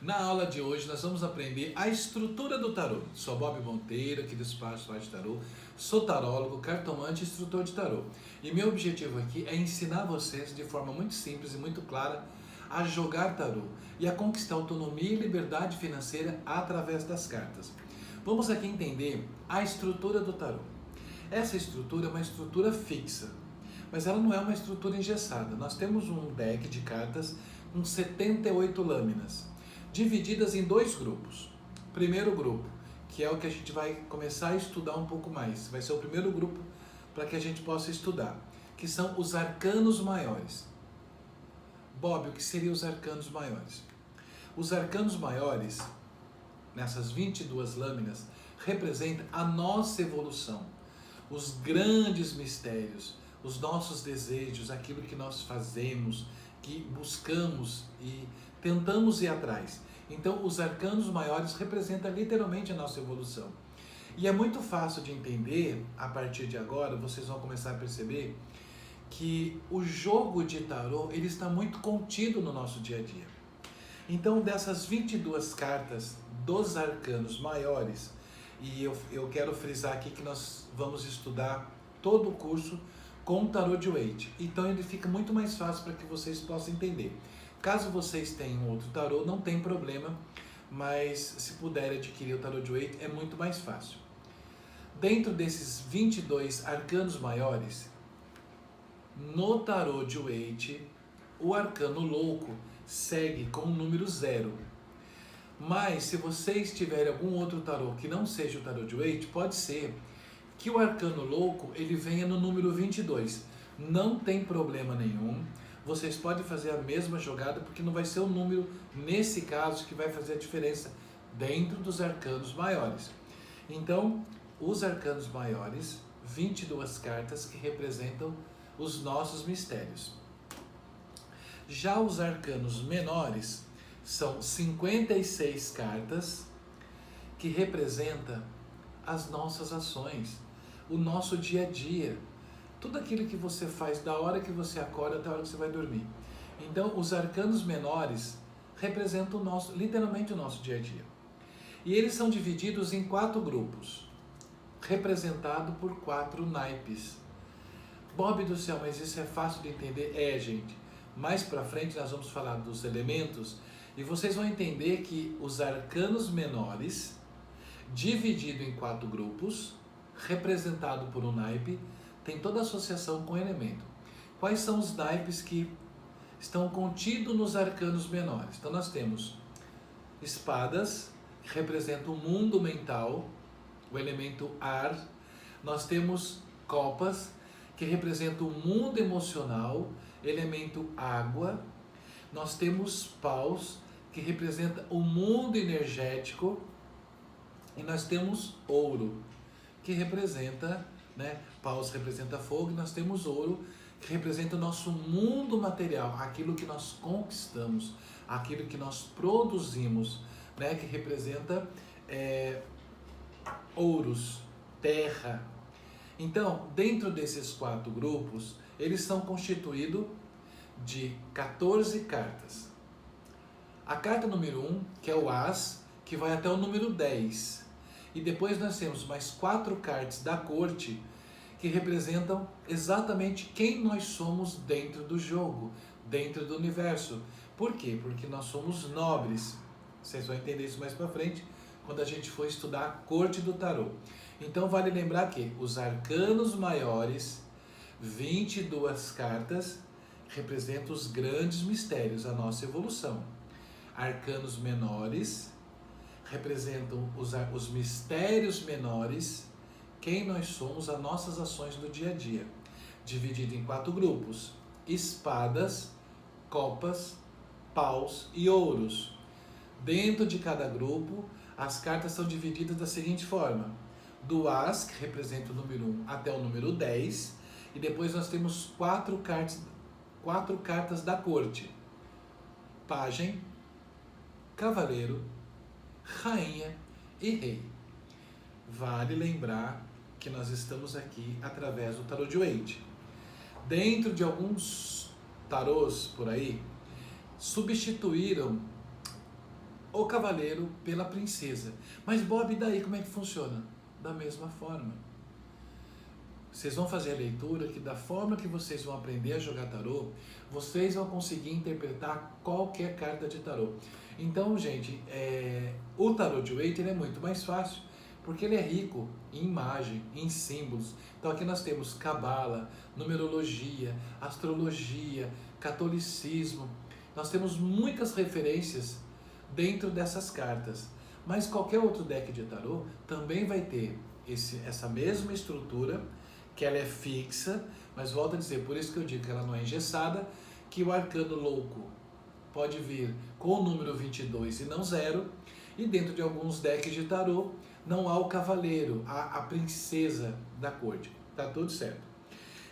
Na aula de hoje nós vamos aprender a estrutura do tarô. Sou Bob Monteiro, aqui do Espaço Arte Tarô. Sou tarólogo, cartomante e instrutor de tarô. E meu objetivo aqui é ensinar vocês de forma muito simples e muito clara a jogar tarô e a conquistar autonomia e liberdade financeira através das cartas. Vamos aqui entender a estrutura do tarô. Essa estrutura é uma estrutura fixa, mas ela não é uma estrutura engessada. Nós temos um deck de cartas com 78 lâminas, divididas em dois grupos. Primeiro grupo, que é o que a gente vai começar a estudar um pouco mais, vai ser o primeiro grupo para que a gente possa estudar, que são os arcanos maiores. Bob, o que seriam os arcanos maiores? Os arcanos maiores, nessas 22 lâminas, representam a nossa evolução, os grandes mistérios, os nossos desejos, aquilo que nós fazemos, que buscamos e tentamos ir atrás. Então, os arcanos maiores representam literalmente a nossa evolução. E é muito fácil de entender, a partir de agora, vocês vão começar a perceber que o jogo de tarô, ele está muito contido no nosso dia a dia. Então, dessas 22 cartas dos arcanos maiores, e eu quero frisar aqui que nós vamos estudar todo o curso com o tarô de Waite. Então ele fica muito mais fácil para que vocês possam entender. Caso vocês tenham outro tarô, não tem problema, mas se puderem adquirir o tarô de Waite é muito mais fácil. Dentro desses 22 arcanos maiores, no tarô de Waite, o arcano louco segue com o número 0. Mas se vocês tiverem algum outro tarô que não seja o tarô de Waite, pode ser que o arcano louco ele venha no número 22. Não tem problema nenhum. Vocês podem fazer a mesma jogada, porque não vai ser o número, nesse caso, que vai fazer a diferença dentro dos arcanos maiores. Então, os arcanos maiores, 22 cartas que representam os nossos mistérios. Já os arcanos menores são 56 cartas que representam as nossas ações, o nosso dia a dia, tudo aquilo que você faz da hora que você acorda até a hora que você vai dormir. Então, os arcanos menores representam literalmente o nosso dia a dia. E eles são divididos em 4 grupos, representado por 4 naipes. Bob do céu, mas isso é fácil de entender? É, gente. Mais pra frente nós vamos falar dos elementos e vocês vão entender que os arcanos menores, dividido em 4 grupos, representado por um naipe, tem toda a associação com o elemento. Quais são os naipes que estão contidos nos arcanos menores? Então nós temos espadas, que representam o mundo mental, o elemento ar. Nós temos copas, que representam o mundo emocional, elemento água. Nós temos paus, que representa o mundo energético. E nós temos ouro, que representa, paus representa fogo, e nós temos ouro, que representa o nosso mundo material, aquilo que nós conquistamos, aquilo que nós produzimos, que representa ouros, terra. Então, dentro desses 4 grupos, eles são constituídos de 14 cartas. A carta número 1, que é o As, que vai até o número 10. E depois nós temos mais 4 cartas da corte, que representam exatamente quem nós somos dentro do jogo, dentro do universo. Por quê? Porque nós somos nobres. Vocês vão entender isso mais pra frente, quando a gente for estudar a corte do tarô. Então vale lembrar que os arcanos maiores, 22 cartas, representam os grandes mistérios, a nossa evolução. Arcanos menores representam os mistérios menores, quem nós somos, as nossas ações do dia a dia. Dividido em 4 grupos: espadas, copas, paus e ouros. Dentro de cada grupo, as cartas são divididas da seguinte forma: do As, que representa o número 1, até o número 10, e depois nós temos 4 cartas da corte: pajem, cavaleiro, rainha e rei. Vale lembrar que nós estamos aqui através do tarô de Waite. Dentro de alguns tarôs por aí, substituíram o cavaleiro pela princesa. Mas Bob, e daí como é que funciona? Da mesma forma. Vocês vão fazer a leitura que da forma que vocês vão aprender a jogar tarô, vocês vão conseguir interpretar qualquer carta de tarô. Então, gente, o tarô de Waite é muito mais fácil, porque ele é rico em imagem, em símbolos. Então aqui nós temos cabala, numerologia, astrologia, catolicismo. Nós temos muitas referências dentro dessas cartas. Mas qualquer outro deck de tarô também vai ter essa mesma estrutura, que ela é fixa, mas volto a dizer, por isso que eu digo que ela não é engessada, que o arcano louco pode vir com o número 22 e não 0, e dentro de alguns decks de tarô não há o cavaleiro, há a princesa da corte, tá tudo certo.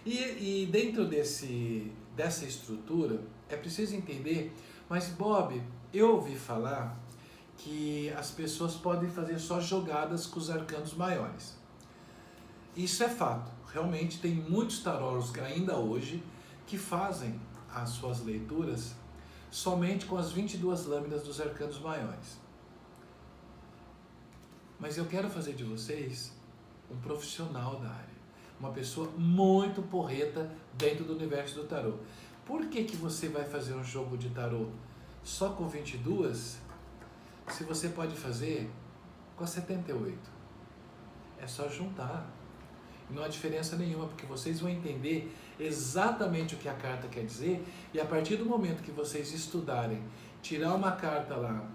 E dentro dessa estrutura, é preciso entender, mas Bob, eu ouvi falar que as pessoas podem fazer só jogadas com os arcanos maiores. Isso é fato. Realmente tem muitos tarólogos ainda hoje que fazem as suas leituras somente com as 22 lâminas dos arcanos maiores. Mas eu quero fazer de vocês um profissional da área, uma pessoa muito porreta dentro do universo do tarô. Por que você vai fazer um jogo de tarô só com 22, se você pode fazer com 78? É só juntar. Não há diferença nenhuma, porque vocês vão entender exatamente o que a carta quer dizer, e a partir do momento que vocês estudarem, tirar uma carta lá,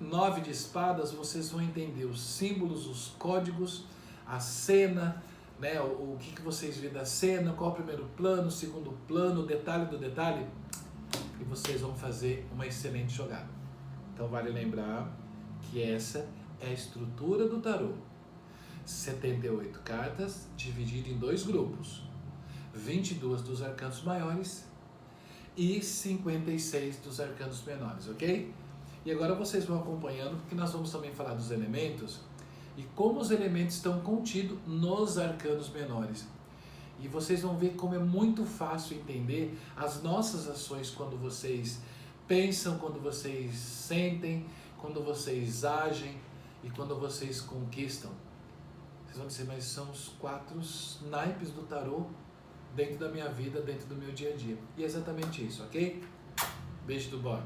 9 de espadas, vocês vão entender os símbolos, os códigos, a cena, né, o que vocês viram da cena, qual o primeiro plano, o segundo plano, o detalhe do detalhe, e vocês vão fazer uma excelente jogada. Então vale lembrar que essa é a estrutura do tarô. 78 cartas, dividido em 2 grupos, 22 dos arcanos maiores e 56 dos arcanos menores, ok? E agora vocês vão acompanhando, porque nós vamos também falar dos elementos e como os elementos estão contidos nos arcanos menores. E vocês vão ver como é muito fácil entender as nossas ações quando vocês pensam, quando vocês sentem, quando vocês agem e quando vocês conquistam. Vocês vão dizer, mas são os 4 naipes do tarô dentro da minha vida, dentro do meu dia a dia. E é exatamente isso, ok? Beijo do Bob.